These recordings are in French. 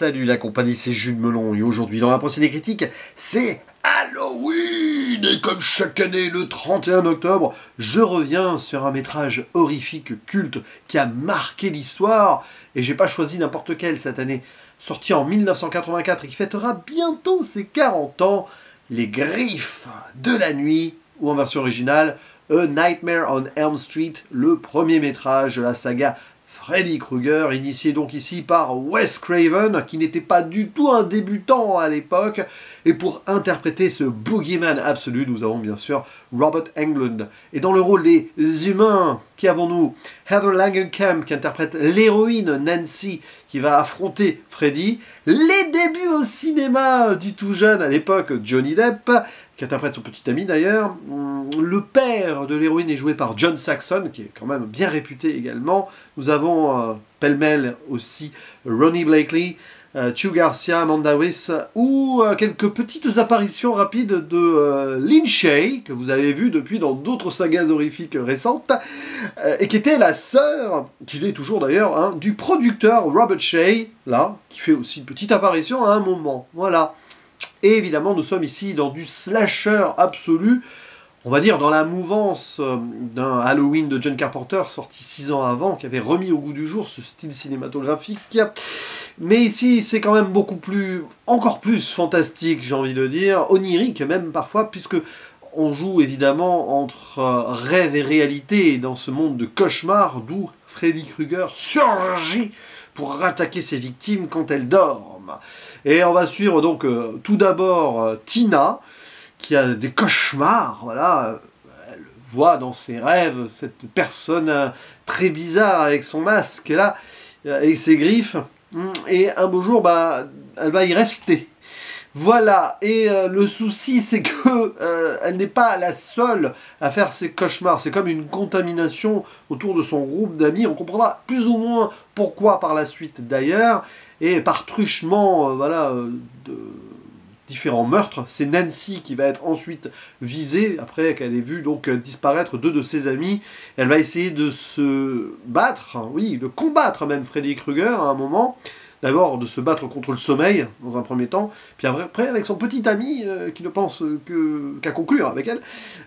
Salut la compagnie, c'est Jules Melon et aujourd'hui dans la pensée des critiques, c'est Halloween. Et comme chaque année, le 31 octobre, je reviens sur un métrage horrifique culte qui a marqué l'histoire. Et j'ai pas choisi n'importe quel cette année. Sorti en 1984 et qui fêtera bientôt ses 40 ans, Les Griffes de la Nuit, ou en version originale, A Nightmare on Elm Street, le premier métrage de la saga Freddy Krueger, initié donc ici par Wes Craven, qui n'était pas du tout un débutant à l'époque. Et pour interpréter ce boogeyman absolu, nous avons bien sûr Robert Englund. Et dans le rôle des humains, qui avons-nous? Heather Langenkamp, qui interprète l'héroïne Nancy, qui va affronter Freddy. Les débuts au cinéma du tout jeune à l'époque, Johnny Depp, qui interprète son petit ami d'ailleurs. Le père de l'héroïne est joué par John Saxon, qui est quand même bien réputé également. Nous avons pêle-mêle aussi Ronnie Blakely, Stu Garcia, Amanda Wyss, ou quelques petites apparitions rapides de Lin Shaye, que vous avez vu depuis dans d'autres sagas horrifiques récentes, et qui était la sœur, qu'il est toujours d'ailleurs, hein, du producteur Robert Shaye, là, qui fait aussi une petite apparition à un moment. Voilà. Et évidemment, nous sommes ici dans du slasher absolu, on va dire dans la mouvance d'un Halloween de John Carpenter, sorti 6 ans avant, qui avait remis au goût du jour ce style cinématographique. Mais ici, c'est quand même beaucoup plus, encore plus fantastique, j'ai envie de dire, onirique même parfois, puisque on joue évidemment entre rêve et réalité dans ce monde de cauchemar, d'où Freddy Krueger surgit pour attaquer ses victimes quand elles dorment. Et on va suivre donc tout d'abord Tina, qui a des cauchemars, voilà, elle voit dans ses rêves cette personne très bizarre avec son masque, là, et ses griffes, et un beau jour, bah, elle va y rester. Voilà, et le souci, c'est que elle n'est pas la seule à faire ces cauchemars, c'est comme une contamination autour de son groupe d'amis, on comprendra plus ou moins pourquoi par la suite d'ailleurs, et par truchement, voilà, de différents meurtres, c'est Nancy qui va être ensuite visée, après qu'elle ait vu donc disparaître 2 de ses amis. Elle va essayer de se battre, oui, de combattre même Freddy Krueger à un moment, d'abord de se battre contre le sommeil, dans un premier temps, puis après avec son petit ami, qui ne pense qu'à conclure avec elle,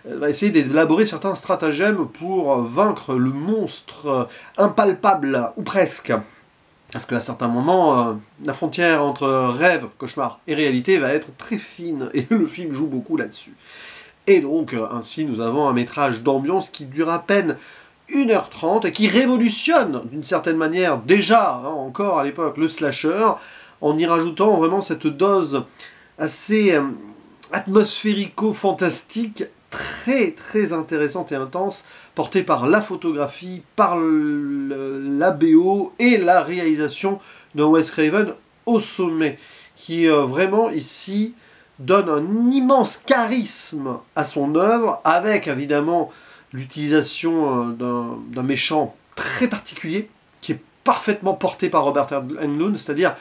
elle va essayer d'élaborer certains stratagèmes pour vaincre le monstre impalpable, ou presque. Parce qu'à certains moments, la frontière entre rêve, cauchemar et réalité va être très fine, et le film joue beaucoup là-dessus. Et donc, ainsi, nous avons un métrage d'ambiance qui dure à peine 1h30, et qui révolutionne, d'une certaine manière, déjà, hein, encore à l'époque, le slasher, en y rajoutant vraiment cette dose assez atmosphérico-fantastique, très très intéressante et intense, portée par la photographie, par la BO et la réalisation de Wes Craven au sommet, qui vraiment ici donne un immense charisme à son œuvre, avec évidemment l'utilisation d'un méchant très particulier, qui est parfaitement porté par Robert Englund, c'est-à-dire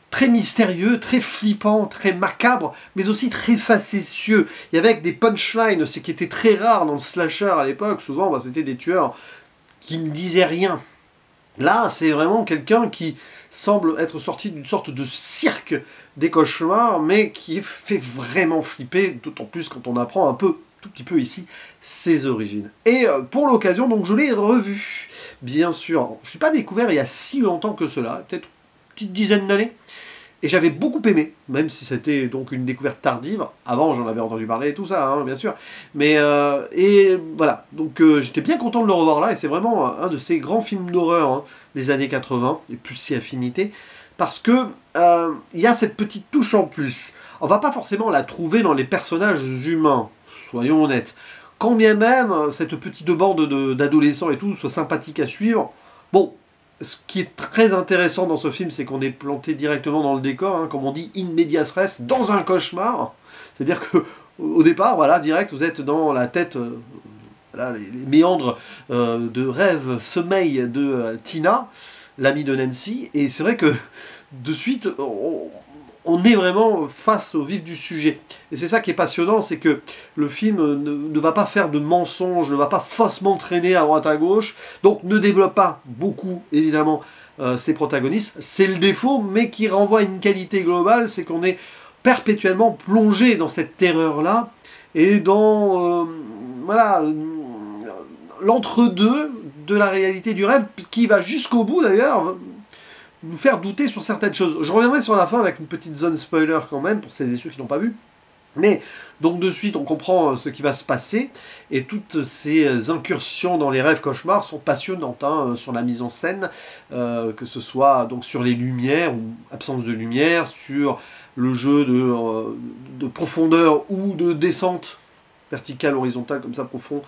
très mystérieux, très flippant, très macabre, mais aussi très facétieux, et avec des punchlines, ce qui était très rare dans le slasher à l'époque. Souvent bah, c'était des tueurs qui ne disaient rien. Là, c'est vraiment quelqu'un qui semble être sorti d'une sorte de cirque des cauchemars, mais qui fait vraiment flipper, d'autant plus quand on apprend tout petit peu ici, ses origines. Et pour l'occasion, donc je l'ai revu, bien sûr. Je ne l'ai pas découvert il y a si longtemps que cela, peut-être une petite dizaine d'années. Et j'avais beaucoup aimé, même si c'était donc une découverte tardive. Avant, j'en avais entendu parler et tout ça, hein, bien sûr. Mais, et voilà, donc j'étais bien content de le revoir là, et c'est vraiment un de ces grands films d'horreur hein, des années 80, et plus si affinité, parce que il y a cette petite touche en plus. On va pas forcément la trouver dans les personnages humains, soyons honnêtes. Quand bien même cette petite bande d'adolescents et tout soit sympathique à suivre, bon, ce qui est très intéressant dans ce film, c'est qu'on est planté directement dans le décor, hein, comme on dit, in medias res, dans un cauchemar. C'est-à-dire que au départ, voilà, direct, vous êtes dans la tête, voilà, les méandres de rêve, sommeil de Tina, l'amie de Nancy, et c'est vrai que de suite, on est vraiment face au vif du sujet. Et c'est ça qui est passionnant, c'est que le film ne va pas faire de mensonges, ne va pas faussement traîner à droite à gauche, donc ne développe pas beaucoup, évidemment, ses protagonistes. C'est le défaut, mais qui renvoie à une qualité globale, c'est qu'on est perpétuellement plongé dans cette terreur-là, et dans voilà, l'entre-deux de la réalité du rêve, qui va jusqu'au bout d'ailleurs, nous faire douter sur certaines choses. Je reviendrai sur la fin avec une petite zone spoiler quand même, pour celles et ceux qui n'ont pas vu. Mais, donc de suite, on comprend ce qui va se passer, et toutes ces incursions dans les rêves cauchemars sont passionnantes, hein, sur la mise en scène, que ce soit donc sur les lumières, ou absence de lumière, sur le jeu de profondeur ou de descente verticale, horizontale, comme ça, profond.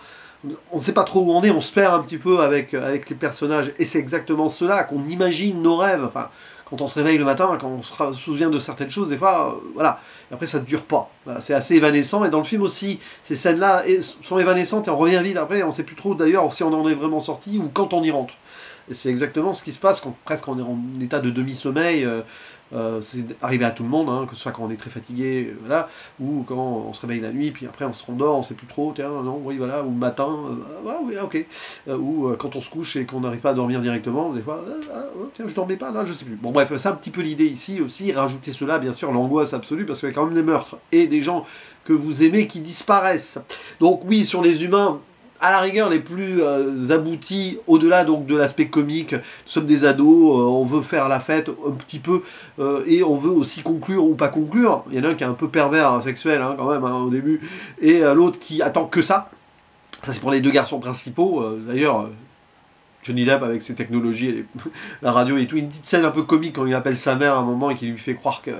On ne sait pas trop où on est, on se perd un petit peu avec les personnages, et c'est exactement cela qu'on imagine nos rêves, enfin, quand on se réveille le matin, quand on se souvient de certaines choses, des fois, voilà, et après ça ne dure pas, voilà, c'est assez évanescent, et dans le film aussi, ces scènes-là sont évanescentes, et on revient vite après, on ne sait plus trop d'ailleurs si on en est vraiment sorti, ou quand on y rentre. Et c'est exactement ce qui se passe quand presque on est en état de demi-sommeil, c'est arrivé à tout le monde, hein, que ce soit quand on est très fatigué, voilà, ou quand on se réveille la nuit, puis après on se rendort, on sait plus trop, tiens, non, oui, voilà, ou le matin, oui, ok, ou quand on se couche et qu'on n'arrive pas à dormir directement, des fois, tiens, je dormais pas, là, je sais plus. Bon, bref, c'est un petit peu l'idée ici aussi, rajouter cela, bien sûr, l'angoisse absolue, parce qu'il y a quand même des meurtres, et des gens que vous aimez qui disparaissent. Donc oui, sur les humains, à la rigueur les plus aboutis, au-delà donc de l'aspect comique, nous sommes des ados, on veut faire la fête un petit peu, et on veut aussi conclure ou pas conclure. Il y en a un qui est un peu pervers, hein, sexuel, hein, quand même, hein, au début, et l'autre qui attend que ça. Ça c'est pour les deux garçons principaux, d'ailleurs... Johnny Depp avec ses technologies, la radio et tout, une petite scène un peu comique quand il appelle sa mère à un moment et qu'il lui fait croire que,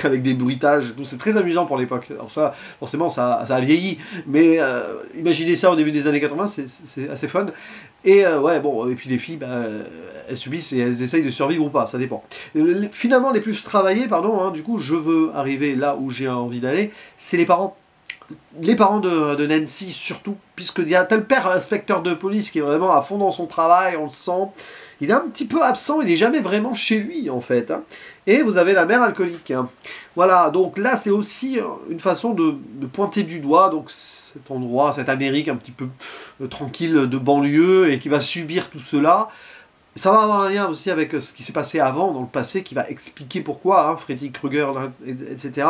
avec des bruitages, c'est très amusant pour l'époque. Alors ça, forcément, ça a vieilli, mais imaginez ça au début des années 80, c'est assez fun. Et ouais, bon, et puis les filles, bah, elles subissent et elles essayent de survivre ou pas, ça dépend. Finalement, les plus travaillés, pardon, hein, du coup, je veux arriver là où j'ai envie d'aller, c'est les parents. Les parents de Nancy surtout, puisqu'il y a tel père inspecteur de police qui est vraiment à fond dans son travail, on le sent, il est un petit peu absent, il n'est jamais vraiment chez lui en fait, hein. Et vous avez la mère alcoolique, hein. Voilà, donc là c'est aussi une façon de pointer du doigt donc cet endroit, cette Amérique un petit peu tranquille de banlieue et qui va subir tout cela. Ça va avoir un lien aussi avec ce qui s'est passé avant, dans le passé, qui va expliquer pourquoi, hein, Freddy Krueger, etc.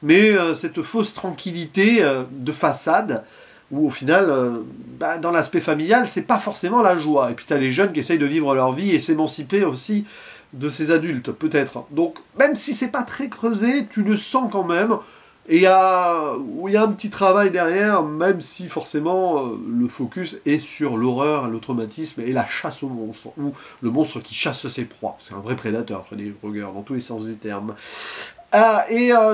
Mais cette fausse tranquillité de façade, où au final, bah, dans l'aspect familial, c'est pas forcément la joie. Et puis tu as les jeunes qui essayent de vivre leur vie et s'émanciper aussi de ces adultes, peut-être. Donc, même si c'est pas très creusé, tu le sens quand même. Et il y a un petit travail derrière, même si forcément le focus est sur l'horreur, le traumatisme et la chasse au monstre, ou le monstre qui chasse ses proies. C'est un vrai prédateur, Freddy Krueger, dans tous les sens du terme.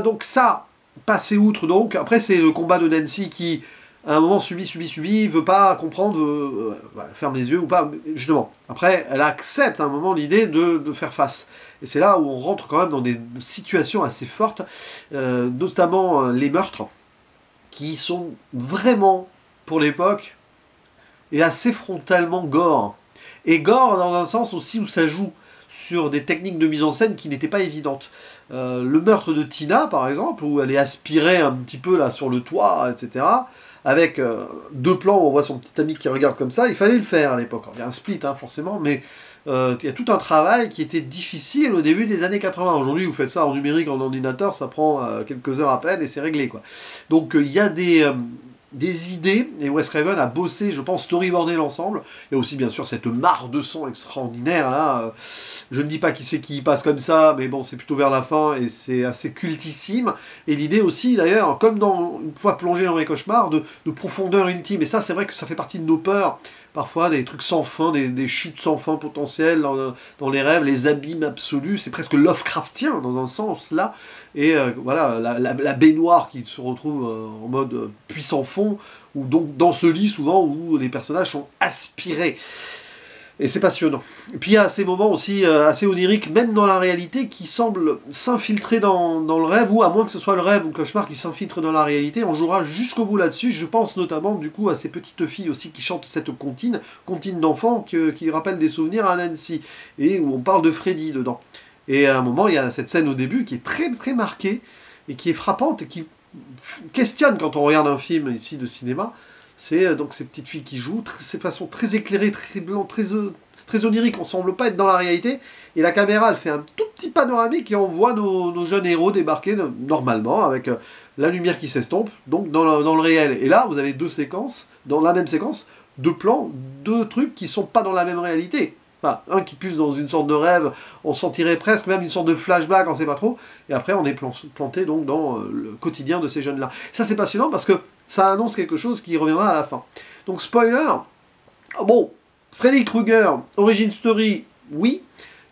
Donc ça, passer outre donc, après c'est le combat de Nancy qui, à un moment, subit, veut pas comprendre, ferme les yeux ou pas, justement. Après, elle accepte à un moment l'idée de faire face. Et c'est là où on rentre quand même dans des situations assez fortes, notamment les meurtres, qui sont vraiment, pour l'époque, et assez frontalement gore. Et gore dans un sens aussi où ça joue sur des techniques de mise en scène qui n'étaient pas évidentes. Le meurtre de Tina, par exemple, où elle est aspirée un petit peu là sur le toit, etc., avec deux plans où on voit son petit ami qui regarde comme ça, il fallait le faire à l'époque. Il y a un split, hein, forcément, mais il y a tout un travail qui était difficile au début des années 80. Aujourd'hui, vous faites ça en numérique, en ordinateur, ça prend quelques heures à peine et c'est réglé, quoi. Donc il y a des idées, et Wes Craven a bossé, je pense, storyboardé l'ensemble. Il y a aussi, bien sûr, cette mare de sang extraordinaire, là. Je ne dis pas qui c'est qui passe comme ça, mais bon, c'est plutôt vers la fin, et c'est assez cultissime. Et l'idée aussi, d'ailleurs, comme une fois plongé dans les cauchemars, de profondeur intime. Et ça, c'est vrai que ça fait partie de nos peurs. Parfois, des trucs sans fin, des chutes sans fin potentielles dans les rêves, les abîmes absolus. C'est presque Lovecraftien, dans un sens, là. Et voilà, la baignoire qui se retrouve en mode puissant fond, ou donc dans ce lit souvent où les personnages sont aspirés. Et c'est passionnant. Et puis il y a ces moments aussi assez oniriques, même dans la réalité, qui semblent s'infiltrer dans le rêve, ou à moins que ce soit le rêve ou le cauchemar qui s'infiltre dans la réalité, on jouera jusqu'au bout là-dessus. Je pense notamment du coup à ces petites filles aussi qui chantent cette comptine d'enfants qui rappellent des souvenirs à Nancy, et où on parle de Freddy dedans. Et à un moment, il y a cette scène au début qui est très très marquée, et qui est frappante, et qui questionne quand on regarde un film ici de cinéma. C'est donc ces petites filles qui jouent, de façon très éclairée, très blanc, très très onirique, on semble pas être dans la réalité, et la caméra, elle fait un tout petit panoramique et on voit nos jeunes héros débarquer normalement, avec la lumière qui s'estompe, donc dans le réel. Et là, vous avez deux séquences, dans la même séquence, deux plans, deux trucs qui sont pas dans la même réalité. Enfin, un qui pousse dans une sorte de rêve, on sentirait presque même une sorte de flashback, on sait pas trop, et après on est planté donc dans le quotidien de ces jeunes-là. Ça c'est passionnant parce que ça annonce quelque chose qui reviendra à la fin. Donc spoiler, bon, Freddy Krueger, Origin Story, oui,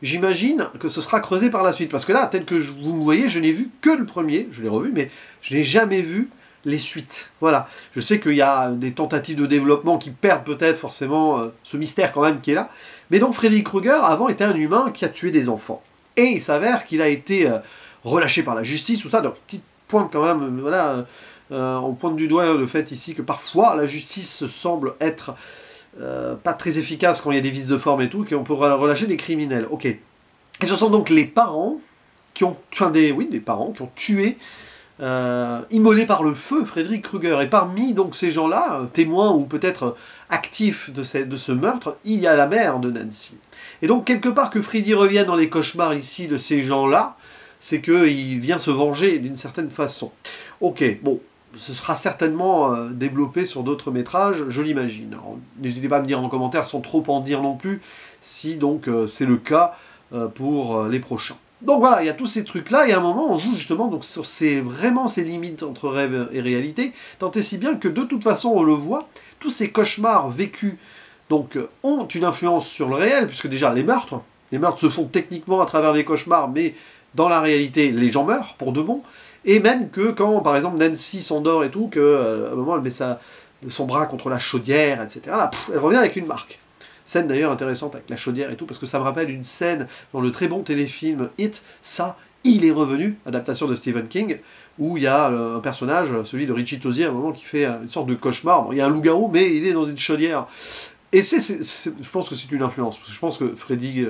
j'imagine que ce sera creusé par la suite, parce que là, tel que vous me voyez, je n'ai vu que le premier, je l'ai revu, mais je n'ai jamais vu les suites. Voilà. Je sais qu'il y a des tentatives de développement qui perdent peut-être forcément ce mystère quand même qui est là. Mais donc Freddy Krueger, avant, était un humain qui a tué des enfants. Et il s'avère qu'il a été relâché par la justice, tout ça. Donc, petite pointe quand même, voilà, on pointe du doigt le fait ici que parfois la justice semble être pas très efficace quand il y a des vices de forme et tout, qu'on peut relâcher des criminels. Ok. Et ce sont donc les parents qui ont, des parents qui ont tué immolé par le feu Freddy Krueger. Et parmi donc ces gens-là, témoins ou peut-être actifs de ce meurtre, il y a la mère de Nancy. Et donc quelque part que Freddy revienne dans les cauchemars ici de ces gens-là, c'est qu'il vient se venger d'une certaine façon. Ok, bon, ce sera certainement développé sur d'autres métrages, je l'imagine. N'hésitez pas à me dire en commentaire, sans trop en dire non plus, si donc c'est le cas pour les prochains. Donc voilà, il y a tous ces trucs-là, et à un moment, on joue justement donc, sur vraiment ces limites entre rêve et réalité, tant et si bien que de toute façon, on le voit, tous ces cauchemars vécus donc, ont une influence sur le réel, puisque déjà, les meurtres se font techniquement à travers les cauchemars, mais dans la réalité, les gens meurent, pour de bon, et même que quand, par exemple, Nancy s'endort et tout, qu'à un moment, elle met son bras contre la chaudière, etc., là, elle revient avec une marque. Scène d'ailleurs intéressante avec la chaudière et tout, parce que ça me rappelle une scène dans le très bon téléfilm It, ça, il est revenu, adaptation de Stephen King, où il y a un personnage, celui de Richie Tozier, à un moment qui fait une sorte de cauchemar. Bon, il y a un loup-garou, mais il est dans une chaudière. Et je pense que c'est une influence, parce que je pense que Freddy,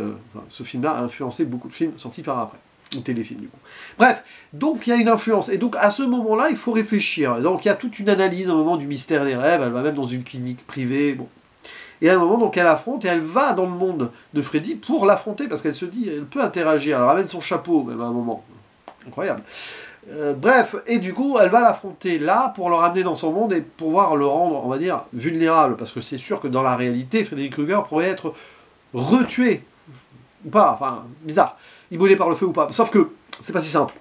ce film-là, a influencé beaucoup de films sortis par après, ou téléfilms du coup. Bref, donc il y a une influence, et donc à ce moment-là, il faut réfléchir. Donc il y a toute une analyse, à un moment, du mystère des rêves, elle va même dans une clinique privée, bon. Et à un moment, donc, elle affronte, et elle va dans le monde de Freddy pour l'affronter, parce qu'elle se dit, elle peut interagir, elle ramène son chapeau, même à un moment. Incroyable. Bref, et du coup, elle va l'affronter là, pour le ramener dans son monde, et pouvoir le rendre, on va dire, vulnérable, parce que c'est sûr que dans la réalité, Freddy Krueger pourrait être retué, ou pas, enfin, bizarre, immolé par le feu ou pas, sauf que c'est pas si simple.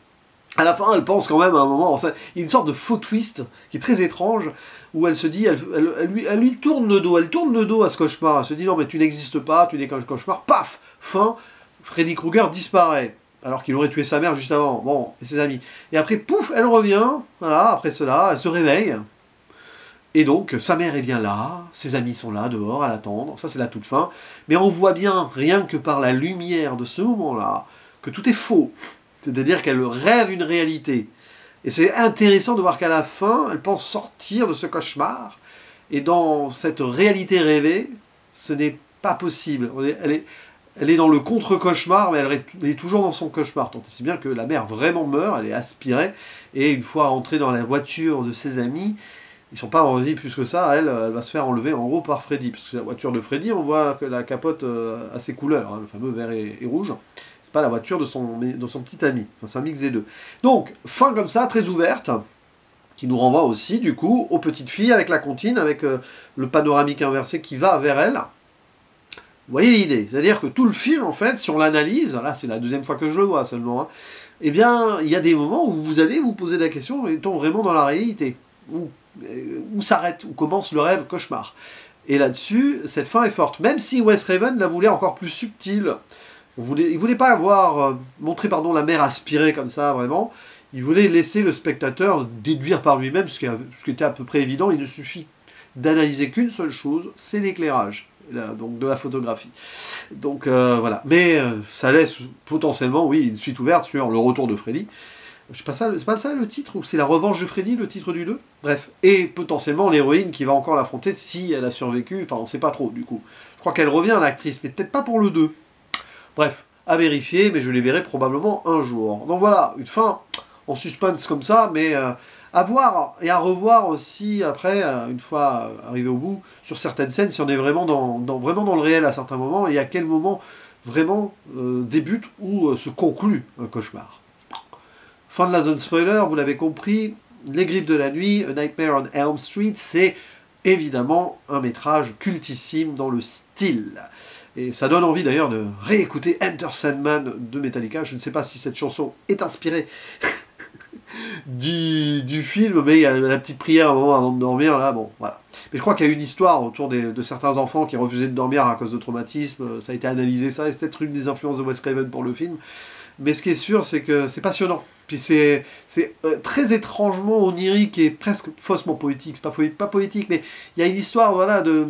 À la fin, elle pense quand même à un moment, il y a une sorte de faux twist qui est très étrange, où elle se dit, elle lui tourne le dos, elle tourne le dos à ce cauchemar, elle se dit non mais tu n'existes pas, tu n'es qu'un cauchemar, paf, fin, Freddy Krueger disparaît, alors qu'il aurait tué sa mère juste avant, bon, et ses amis. Et après, pouf, elle revient, voilà, après cela, elle se réveille, et donc sa mère est bien là, ses amis sont là, dehors, à l'attendre, ça c'est la toute fin, mais on voit bien, rien que par la lumière de ce moment-là, que tout est faux. C'est-à-dire qu'elle rêve une réalité. Et c'est intéressant de voir qu'à la fin, elle pense sortir de ce cauchemar. Et dans cette réalité rêvée, ce n'est pas possible. Elle est dans le contre-cauchemar, mais elle est toujours dans son cauchemar. Tant et si bien que la mère vraiment meurt, elle est aspirée. Et une fois rentrée dans la voiture de ses amis, ils ne sont pas en vie plus que ça, elle va se faire enlever en gros par Freddy. Parce que la voiture de Freddy, on voit que la capote a ses couleurs, hein, le fameux vert et rouge. C'est pas la voiture de son petit ami. Enfin, c'est un mix des deux. Donc, fin comme ça, très ouverte, qui nous renvoie aussi, du coup, aux petites filles avec la comptine, avec le panoramique inversé qui va vers elle. Vous voyez l'idée? C'est-à-dire que tout le film, en fait, si on l'analyse, là c'est la deuxième fois que je le vois seulement, hein, eh bien, il y a des moments où vous allez vous poser la question, est-on vraiment dans la réalité? Où s'arrête, où commence le rêve cauchemar? Et là-dessus, cette fin est forte. Même si Wes Craven la voulait encore plus subtile, il voulait pas avoir montré la mère aspirée comme ça, vraiment. Il voulait laisser le spectateur déduire par lui-même, ce qui était à peu près évident. Il ne suffit d'analyser qu'une seule chose, c'est l'éclairage, donc de la photographie. Donc voilà. Mais ça laisse potentiellement, oui, une suite ouverte sur le retour de Freddy. C'est pas ça le titre, ou c'est la revanche de Freddy, le titre du 2? Bref. Et potentiellement l'héroïne qui va encore l'affronter si elle a survécu. Enfin, on sait pas trop, du coup. Je crois qu'elle revient, l'actrice, mais peut-être pas pour le 2. Bref, à vérifier, mais je les verrai probablement un jour. Donc voilà, une fin en suspense comme ça, mais À voir et à revoir aussi après, une fois arrivé au bout, sur certaines scènes, si on est vraiment vraiment dans le réel à certains moments, et à quel moment vraiment débute ou se conclut un cauchemar. Fin de la zone spoiler, vous l'avez compris, Les Griffes de la Nuit, A Nightmare on Elm Street, c'est évidemment un métrage cultissime dans le style. Et ça donne envie d'ailleurs de réécouter Enter Sandman de Metallica. Je ne sais pas si cette chanson est inspirée du film, mais il y a la petite prière un moment avant de dormir, là, bon, voilà. Mais je crois qu'il y a une histoire autour de certains enfants qui refusaient de dormir à cause de traumatisme, ça a été analysé, ça, c'est peut-être une des influences de Wes Craven pour le film, mais ce qui est sûr, c'est que c'est passionnant. Puis c'est très étrangement onirique et presque faussement poétique. C'est pas poétique, mais il y a une histoire voilà, de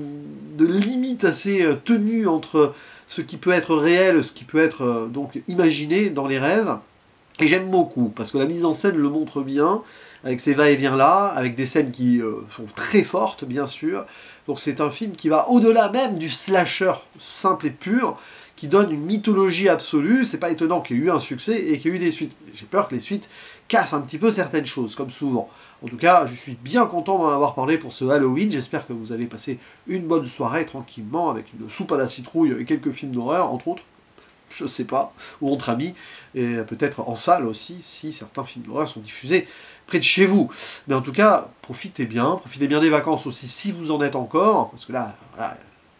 limite assez tenue entre ce qui peut être réel, ce qui peut être donc imaginé dans les rêves. Et j'aime beaucoup, parce que la mise en scène le montre bien, avec ces va-et-vient-là, avec des scènes qui sont très fortes, bien sûr. Donc c'est un film qui va au-delà même du slasher simple et pur, qui donne une mythologie absolue. C'est pas étonnant qu'il y ait eu un succès et qu'il y ait eu des suites. J'ai peur que les suites cassent un petit peu certaines choses, comme souvent. En tout cas, je suis bien content d'en avoir parlé pour ce Halloween. J'espère que vous allez passer une bonne soirée tranquillement, avec une soupe à la citrouille et quelques films d'horreur, entre autres. Je sais pas, ou entre amis, et peut-être en salle aussi, si certains films d'horreur sont diffusés près de chez vous. Mais en tout cas, profitez bien des vacances aussi, si vous en êtes encore, parce que là, voilà,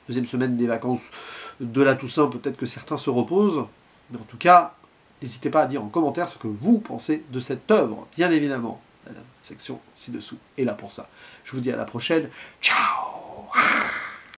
deuxième semaine des vacances de la Toussaint, peut-être que certains se reposent. Mais en tout cas, n'hésitez pas à dire en commentaire ce que vous pensez de cette œuvre, bien évidemment. La section ci-dessous est là pour ça. Je vous dis à la prochaine. Ciao!